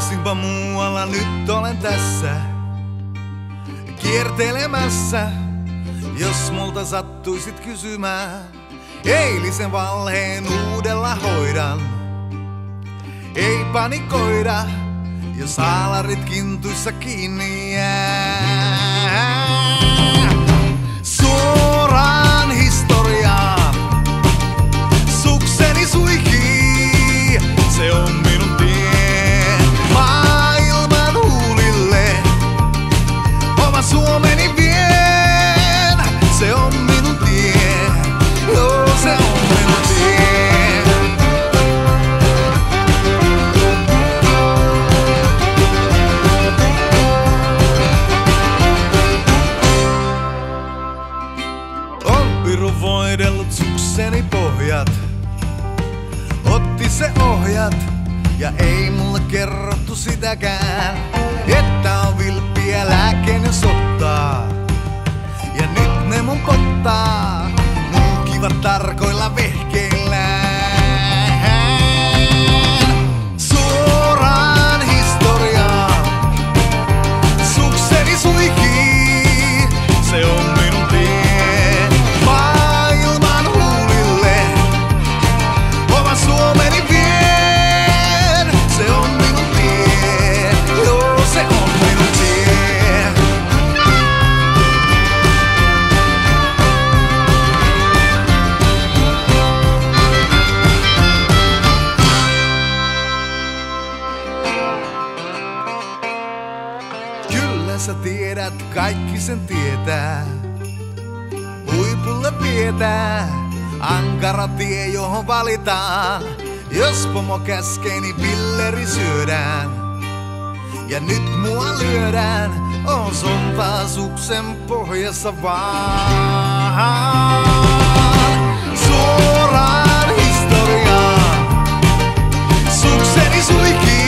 Olisinpa muualla, nyt olen tässä kiertelemässä. Jos multa sattuisit kysymään, eilisen valheen uudella hoidan. Ei panikoida, jos haalarit kintuissa kiinni jää. Suoraan historiaan sukseni suihkii, se on minun tie maailman huulille. Oma Suomeni vien, se on minun tie, joo se on minun tie. On piru voidellut sukseni pohjat, otti se ohjat ja ei mulle kerrottu sitäkään, että on vilppiä lääkkeen jos ottaa. Ja nyt ne mun pottaa, nuukivat tarkoilla vehkeillään. Suoraan historiaan sukseni suihkii, se on minun tie maailman huulille. Oma Suomeni vien, se on minun tie, joo se on minun tie. Kyllä sä tiedät, kaikki sen tietää. Huipulle vietää ankara tie, johon valitaan. Jos pomo käskee, niin pilleri syödään. Ja nyt mua lyödään, on sontaa suksen pohjassa vaan. Suoraan historiaan sukseni suihkii.